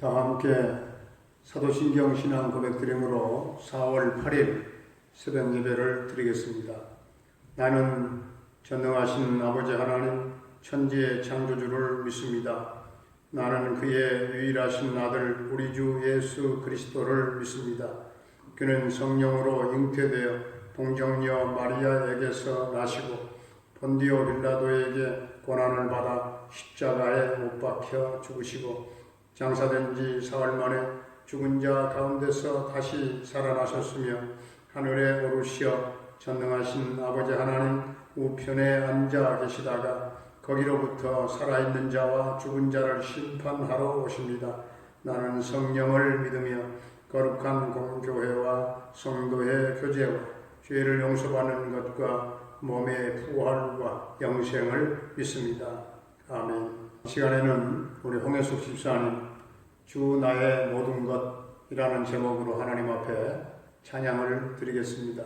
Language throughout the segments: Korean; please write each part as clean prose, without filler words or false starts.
다 함께 사도신경 신앙 고백드림으로 4월 8일 새벽 예배를 드리겠습니다. 나는 전능하신 아버지 하나님 천지의 창조주를 믿습니다. 나는 그의 유일하신 아들 우리 주 예수 그리스도를 믿습니다. 그는 성령으로 잉태되어 동정녀 마리아에게서 나시고 본디오 빌라도에게 고난을 받아 십자가에 못 박혀 죽으시고 장사된 지 사흘 만에 죽은 자 가운데서 다시 살아나셨으며 하늘에 오르시어 전능하신 아버지 하나님 우편에 앉아 계시다가 거기로부터 살아있는 자와 죽은 자를 심판하러 오십니다. 나는 성령을 믿으며 거룩한 공교회와 성도의 교제와 죄를 용서받는 것과 몸의 부활과 영생을 믿습니다. 아멘. 이 시간에는 우리 홍혜숙 집사님 주 나의 모든 것이라는 제목으로 하나님 앞에 찬양을 드리겠습니다.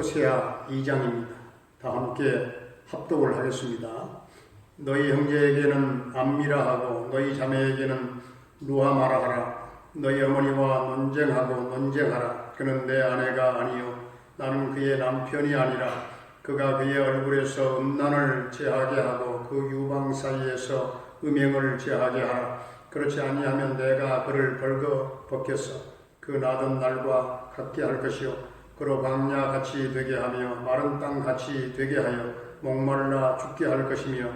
호세아 2장입니다. 다 함께 합독을 하겠습니다. 너희 형제에게는 암미라 하고 너희 자매에게는 루하마라 하라. 너희 어머니와 논쟁하라. 그는 내 아내가 아니요 나는 그의 남편이 아니라 그가 그의 얼굴에서 음란을 제하게 하고 그 유방 사이에서 음행을 제하게 하라. 그렇지 아니하면 내가 그를 벌거 벗겨서 그 나던 날과 같게 할 것이요 그로 광야같이 되게 하며 마른 땅같이 되게 하여 목말라 죽게 할 것이며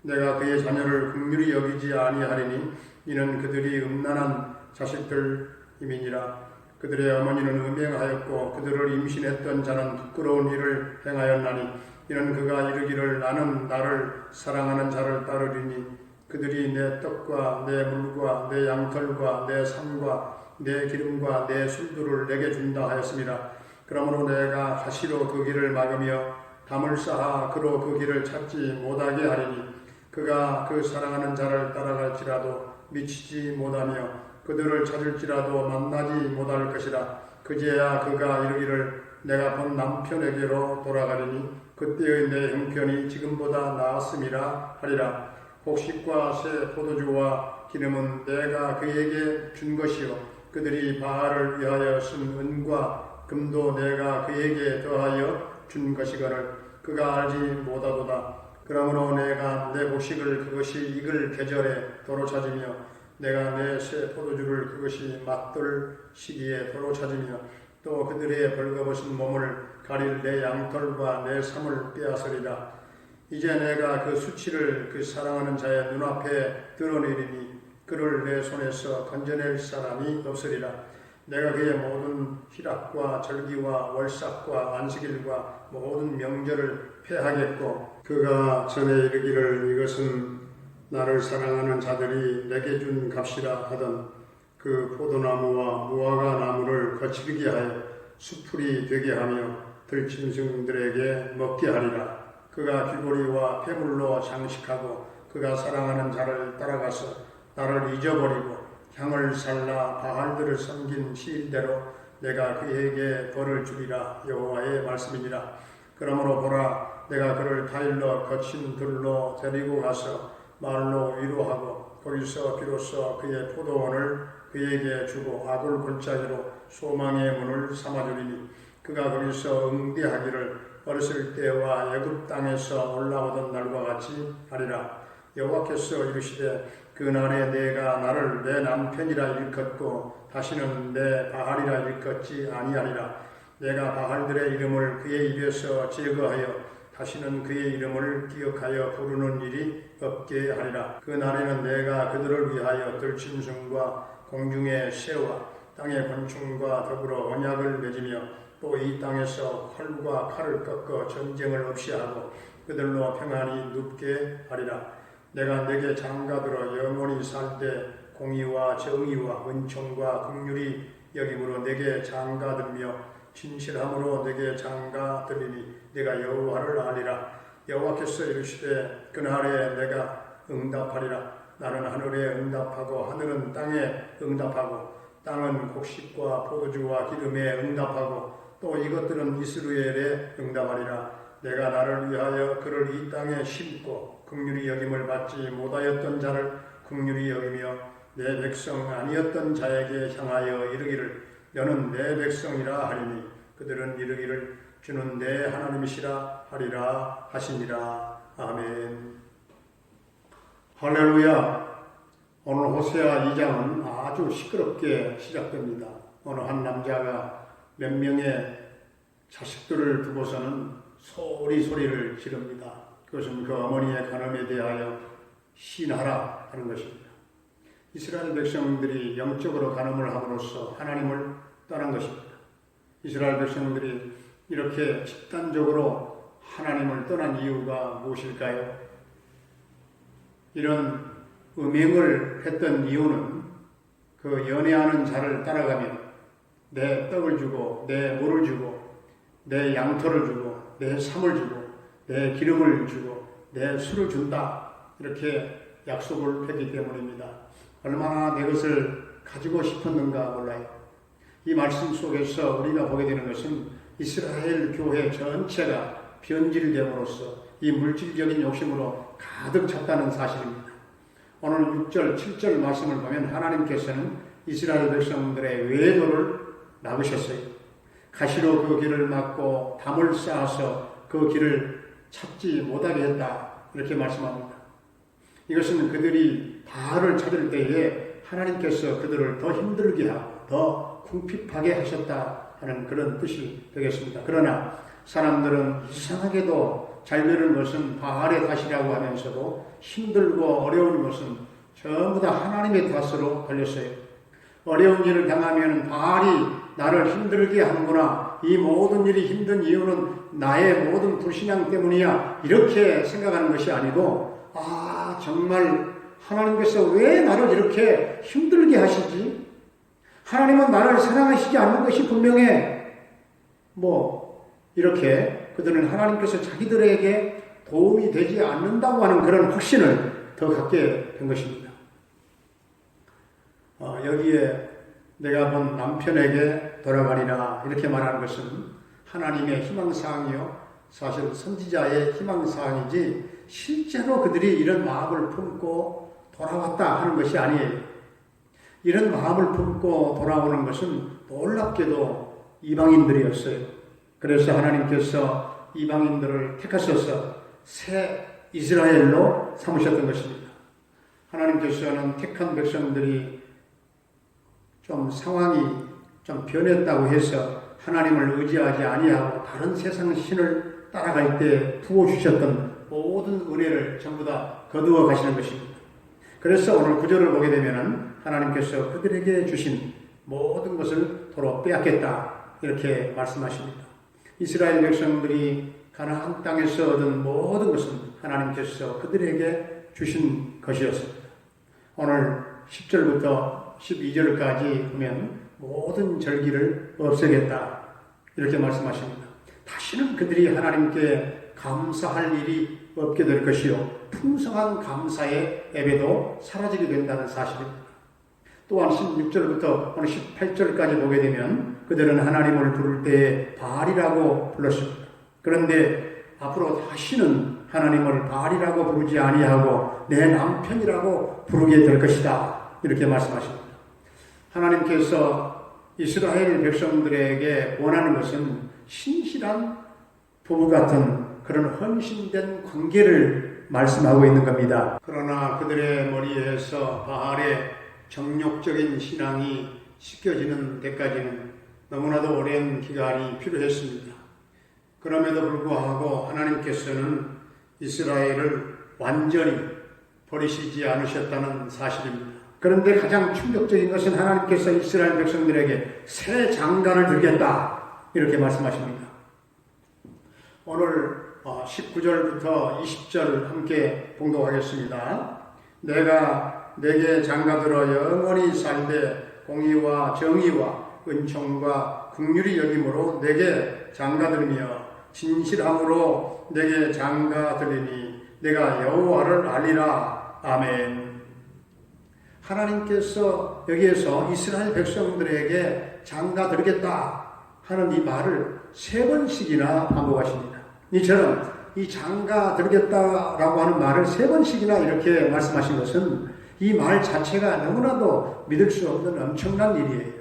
내가 그의 자녀를 긍휼히 여기지 아니하리니 이는 그들이 음란한 자식들임이니라. 그들의 어머니는 음행하였고 그들을 임신했던 자는 부끄러운 일을 행하였나니 이는 그가 이르기를 나는 나를 사랑하는 자를 따르리니 그들이 내 떡과 내 물과 내 양털과 내 삶과 내 기름과 내 술들을 내게 준다 하였습니다. 그러므로 내가 가시로 그 길을 막으며 담을 쌓아 그로 그 길을 찾지 못하게 하리니 그가 그 사랑하는 자를 따라갈지라도 미치지 못하며 그들을 찾을지라도 만나지 못할 것이라. 그제야 그가 이르기를 내가 본 남편에게로 돌아가리니 그때의 내 형편이 지금보다 나았음이라 하리라. 곡식과 새 포도주와 기름은 내가 그에게 준 것이요 그들이 바알을 위하여 쓴 은과 금도 내가 그에게 더하여 준 것이거늘 그가 알지 못하도다. 그러므로 내가 내 곡식을 그것이 익을 계절에 도로 찾으며 내가 내 새 포도주를 그것이 맛들 시기에 도로 찾으며 또 그들의 벌거벗은 몸을 가릴 내 양털과 내 삶을 빼앗으리라. 이제 내가 그 수치를 그 사랑하는 자의 눈앞에 드러내리니 그를 내 손에서 건져낼 사람이 없으리라. 내가 그의 모든 희락과 절기와 월삭과 안식일과 모든 명절을 폐하겠고 그가 전에 이르기를 이것은 나를 사랑하는 자들이 내게 준 값이라 하던 그 포도나무와 무화과 나무를 거칠게 하여 수풀이 되게 하며 들짐승들에게 먹게 하리라. 그가 귀고리와 폐물로 장식하고 그가 사랑하는 자를 따라가서 나를 잊어버리고 향을 살라 바알들을 섬긴 시일대로 내가 그에게 벌을 주리라. 여호와의 말씀이니라. 그러므로 보라 내가 그를 타일러 거친 들로 데리고 가서 말로 위로하고 거기서 비로소 그의 포도원을 그에게 주고 아굴 골짜기로 소망의 문을 삼아주리니 그가 거기서 응대하기를 어렸을 때와 애굽 땅에서 올라오던 날과 같이 하리라. 여호와께서 이르시되 그날에 내가 나를 내 남편이라 일컫고 다시는 내 바알이라 일컫지 아니하리라. 내가 바알들의 이름을 그의 입에서 제거하여 다시는 그의 이름을 기억하여 부르는 일이 없게 하리라. 그 날에는 내가 그들을 위하여 들짐승과 공중의 새와 땅의 곤충과 더불어 언약을 맺으며 또 이 땅에서 활과 칼을 꺾어 전쟁을 없이 하고 그들로 평안히 눕게 하리라. 내가 내게 장가들어 영원히 살 때 공의와 정의와 은총과 긍휼이 여김으로 내게 장가들며 진실함으로 내게 장가들리니 내가 여호와를 아리라. 여호와께서 이르시되 그날에 내가 응답하리라. 나는 하늘에 응답하고 하늘은 땅에 응답하고 땅은 곡식과 포도주와 기름에 응답하고 또 이것들은 이스라엘에 응답하리라. 내가 나를 위하여 그를 이 땅에 심고 긍휼히 여김을 받지 못하였던 자를 긍휼히 여기며 내 백성 아니었던 자에게 향하여 이르기를 너는 내 백성이라 하리니 그들은 이르기를 주는 내 하나님이시라 하리라 하시니라. 아멘. 할렐루야. 오늘 호세아 2장은 아주 시끄럽게 시작됩니다. 어느 한 남자가 몇 명의 자식들을 두고서는 소리를 지릅니다. 그것은 그 어머니의 간음에 대하여 시인하라 하는 것입니다. 이스라엘 백성들이 영적으로 간음을 함으로써 하나님을 떠난 것입니다. 이스라엘 백성들이 이렇게 집단적으로 하나님을 떠난 이유가 무엇일까요? 이런 음행을 했던 이유는 그 연애하는 자를 따라가며 내 떡을 주고 내 물을 주고 내 양털을 주고 내 삶을 주고 내 기름을 주고 내 술을 준다 이렇게 약속을 했기 때문입니다. 얼마나 내 것을 가지고 싶었는가 몰라요. 이 말씀 속에서 우리가 보게 되는 것은 이스라엘 교회 전체가 변질됨으로써 이 물질적인 욕심으로 가득 찼다는 사실입니다. 오늘 6절, 7절 말씀을 보면 하나님께서는 이스라엘 백성들의 외도를 막으셨어요. 가시로 그 길을 막고 담을 쌓아서 그 길을 찾지 못하게 했다 이렇게 말씀합니다. 이것은 그들이 바알을 찾을 때에 하나님께서 그들을 더 힘들게 하고 더 궁핍하게 하셨다 하는 그런 뜻이 되겠습니다. 그러나 사람들은 이상하게도 잘 되는 것은 바알의 탓이라고 하면서도 힘들고 어려운 것은 전부 다 하나님의 탓으로 걸렸어요. 어려운 일을 당하면 바알이 나를 힘들게 하는구나. 이 모든 일이 힘든 이유는 나의 모든 불신앙 때문이야. 이렇게 생각하는 것이 아니고 정말 하나님께서 왜 나를 이렇게 힘들게 하시지? 하나님은 나를 사랑하시지 않는 것이 분명해. 이렇게 그들은 하나님께서 자기들에게 도움이 되지 않는다고 하는 그런 확신을 더 갖게 된 것입니다. 여기에 내가 본 남편에게 돌아가리라 이렇게 말하는 것은 하나님의 희망사항이요, 사실 선지자의 희망사항이지 실제로 그들이 이런 마음을 품고 돌아왔다 하는 것이 아니에요. 이런 마음을 품고 돌아오는 것은 놀랍게도 이방인들이었어요. 그래서 하나님께서 이방인들을 택하셔서 새 이스라엘로 삼으셨던 것입니다. 하나님께서는 택한 백성들이 좀 상황이 좀 변했다고 해서 하나님을 의지하지 아니하고 다른 세상 신을 따라갈 때 부어주셨던 모든 은혜를 전부 다 거두어 가시는 것입니다. 그래서 오늘 구절을 보게 되면 하나님께서 그들에게 주신 모든 것을 도로 빼앗겠다 이렇게 말씀하십니다. 이스라엘 백성들이 가나안 땅에서 얻은 모든 것은 하나님께서 그들에게 주신 것이었습니다. 오늘 10절부터 12절까지 보면 모든 절기를 없애겠다 이렇게 말씀하십니다. 다시는 그들이 하나님께 감사할 일이 없게 될 것이요, 풍성한 감사의 예배도 사라지게 된다는 사실입니다. 또한 16절부터 오늘 18절까지 보게 되면 그들은 하나님을 부를 때에 바알이라고 불렀습니다. 그런데 앞으로 다시는 하나님을 바알이라고 부르지 아니하고 내 남편이라고 부르게 될 것이다 이렇게 말씀하십니다. 하나님께서 이스라엘 백성들에게 원하는 것은 신실한 부부 같은 그런 헌신된 관계를 말씀하고 있는 겁니다. 그러나 그들의 머리에서 바알의 정욕적인 신앙이 씻겨지는 데까지는 너무나도 오랜 기간이 필요했습니다. 그럼에도 불구하고 하나님께서는 이스라엘을 완전히 버리시지 않으셨다는 사실입니다. 그런데 가장 충격적인 것은 하나님께서 이스라엘 백성들에게 새 장가를 들겠다 이렇게 말씀하십니다. 오늘 19절부터 20절 함께 봉독하겠습니다. 내가 내게 장가들어 영원히 살되 공의와 정의와 은총과 긍휼히 여김으로 내게 장가들며 진실함으로 내게 장가들리니 내가 여호와를 알리라. 아멘. 하나님께서 여기에서 이스라엘 백성들에게 장가들겠다 하는 이 말을 3번씩이나 반복하십니다. 이처럼 이 장가들겠다라고 하는 말을 3번씩이나 이렇게 말씀하신 것은 이 말 자체가 너무나도 믿을 수 없는 엄청난 일이에요.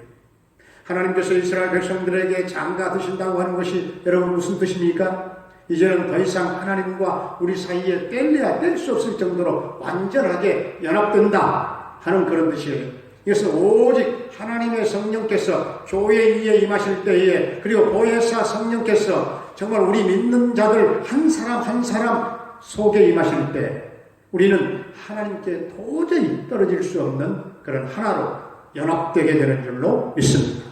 하나님께서 이스라엘 백성들에게 장가드신다고 하는 것이 여러분 무슨 뜻입니까? 이제는 더 이상 하나님과 우리 사이에 뗄래야 뗄 수 없을 정도로 완전하게 연합된다 하는 그런 뜻이에요. 이것은 오직 하나님의 성령께서 교회 위에 임하실 때에, 그리고 보혜사 성령께서 정말 우리 믿는 자들 한 사람 한 사람 속에 임하실 때 우리는 하나님께 도저히 떨어질 수 없는 그런 하나로 연합되게 되는 줄로 믿습니다.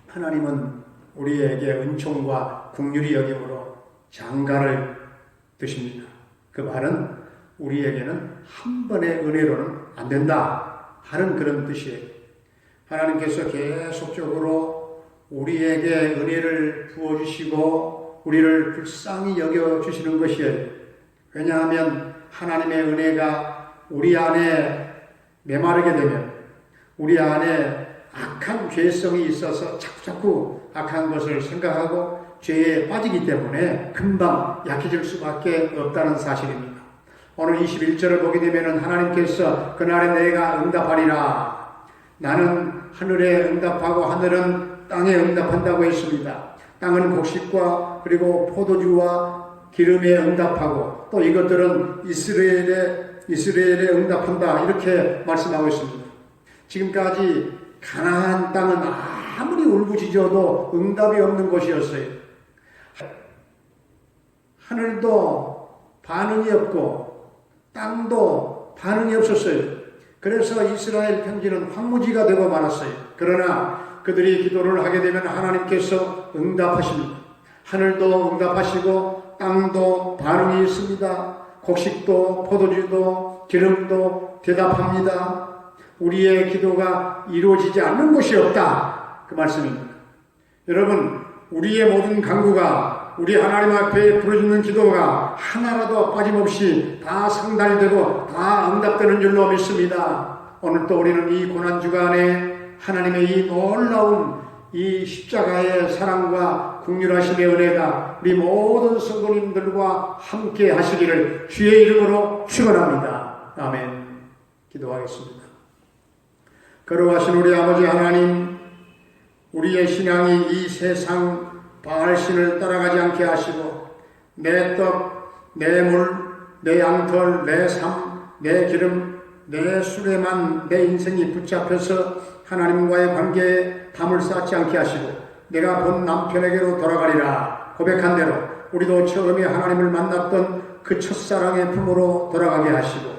하나님은 우리에게 은총과 긍휼히 여김으로 장가를 드십니다. 그 말은 우리에게는 한 번의 은혜로는 안 된다 하는 그런 뜻이에요. 하나님께서 계속적으로 우리에게 은혜를 부어주시고 우리를 불쌍히 여겨주시는 것이에요. 왜냐하면 하나님의 은혜가 우리 안에 메마르게 되면 우리 안에 악한 죄성이 있어서 자꾸자꾸 악한 것을 생각하고 죄에 빠지기 때문에 금방 약해질 수밖에 없다는 사실입니다. 오늘 21절을 보게 되면 하나님께서 그날에 내가 응답하리라. 나는 하늘에 응답하고 하늘은 땅에 응답한다고 했습니다. 땅은 곡식과 그리고 포도주와 기름에 응답하고 또 이것들은 이스라엘에 응답한다 이렇게 말씀하고 있습니다. 지금까지 가나안 땅은 아무리 울부짖어도 응답이 없는 곳이었어요. 하늘도 반응이 없고 땅도 반응이 없었어요. 그래서 이스라엘 평지는 황무지가 되고 말았어요. 그러나 그들이 기도를 하게 되면 하나님께서 응답하십니다. 하늘도 응답하시고 땅도 반응이 있습니다. 곡식도 포도주도 기름도 대답합니다. 우리의 기도가 이루어지지 않는 곳이 없다. 그 말씀입니다. 여러분, 우리의 모든 간구가 우리 하나님 앞에 부르짖는 기도가 하나라도 빠짐없이 다 상달되고 다 응답되는 줄로 믿습니다. 오늘 또 우리는 이 고난주간에 하나님의 이 놀라운 이 십자가의 사랑과 긍휼하심의 은혜가 우리 모든 성도님들과 함께 하시기를 주의 이름으로 축원합니다. 아멘. 기도하겠습니다. 거룩하신 우리 아버지 하나님, 우리의 신앙이 이 세상 바알신을 따라가지 않게 하시고 내 떡, 내 물, 내 양털, 내 삶, 내 기름, 내 술에만 내 인생이 붙잡혀서 하나님과의 관계에 담을 쌓지 않게 하시고 내가 본 남편에게로 돌아가리라 고백한 대로 우리도 처음에 하나님을 만났던 그 첫사랑의 품으로 돌아가게 하시고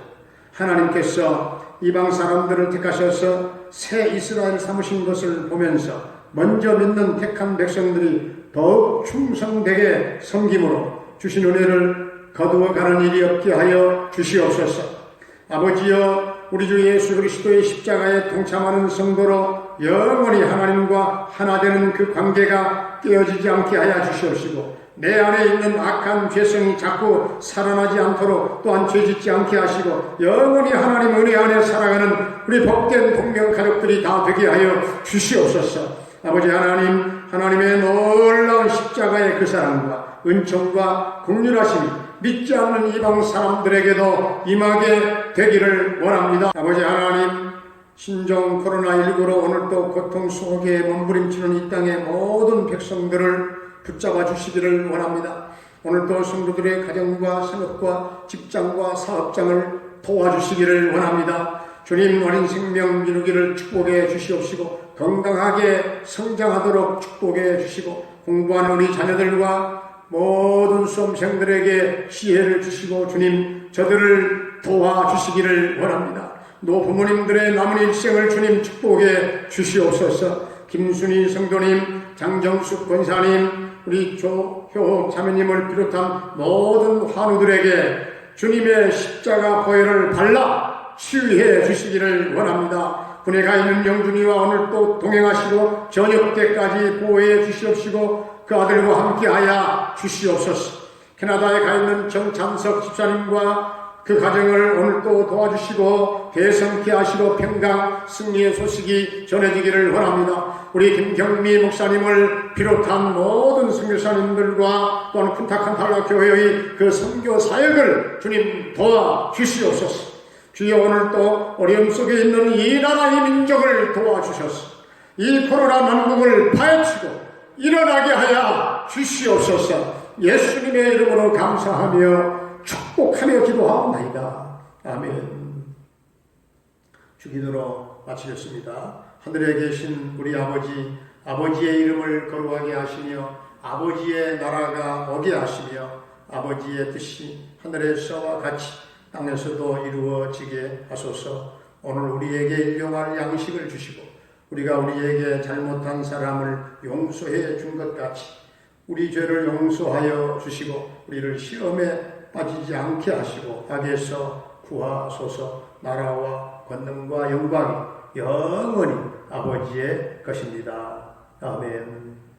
하나님께서 이방 사람들을 택하셔서 새 이스라엘 삼으신 것을 보면서 먼저 믿는 택한 백성들이 더욱 충성되게 섬김으로 주신 은혜를 거두어가는 일이 없게 하여 주시옵소서. 아버지여, 우리 주 예수 그리스도의 십자가에 동참하는 성도로 영원히 하나님과 하나 되는 그 관계가 깨어지지 않게 하여 주시옵시고 내 안에 있는 악한 죄성이 자꾸 살아나지 않도록 또한 죄짓지 않게 하시고 영원히 하나님 은혜 안에 살아가는 우리 복된 동명 가족들이 다 되게 하여 주시옵소서. 아버지 하나님, 하나님의 놀라운 십자가의 그 사랑과 은총과 긍휼하심이 믿지 않는 이방 사람들에게도 임하게 되기를 원합니다. 아버지 하나님, 신종 코로나19로 오늘도 고통 속에 몸부림치는 이 땅의 모든 백성들을 붙잡아 주시기를 원합니다. 오늘도 성도들의 가정과 생업과 직장과 사업장을 도와주시기를 원합니다. 주님, 어린 생명 이루기를 축복해 주시옵시고 건강하게 성장하도록 축복해 주시고 공부하는 우리 자녀들과 모든 수험생들에게 지혜를 주시고 주님, 저들을 도와주시기를 원합니다. 노부모님들의 남은 일생을 주님 축복해 주시옵소서. 김순희 성도님, 장정숙 권사님, 우리 조효 자매님을 비롯한 모든 환우들에게 주님의 십자가 보혈을 발라 치유해 주시기를 원합니다. 군에 가 있는 영준이와 오늘 또 동행하시고 저녁 때까지 보호해 주시옵시고 그 아들과 함께하여 주시옵소서. 캐나다에 가 있는 정찬석 집사님과 그 가정을 오늘 또 도와주시고 대성케 하시고 평강 승리의 소식이 전해지기를 원합니다. 우리 김경미 목사님을 비롯한 모든 선교사님들과 또한 쿤타칸 탈락교회의 그 선교 사역을 주님 도와주시옵소서. 주여, 오늘 또 어려움 속에 있는 이 나라의 민족을 도와주셔서 이 코로나 난국을 파헤치고 일어나게 하여 주시옵소서. 예수님의 이름으로 감사하며 축복하며 기도하옵나이다. 아멘. 주기도로 마치겠습니다. 하늘에 계신 우리 아버지, 아버지의 이름을 거룩하게 하시며 아버지의 나라가 오게 하시며 아버지의 뜻이 하늘에서와 같이 땅에서도 이루어지게 하소서. 오늘 우리에게 일용할 양식을 주시고 우리가 우리에게 잘못한 사람을 용서해 준 것 같이 우리 죄를 용서하여 주시고 우리를 시험에 빠지지 않게 하시고 악에서 구하소서. 나라와 권능과 영광이 영원히 아버지의 것입니다. 아멘.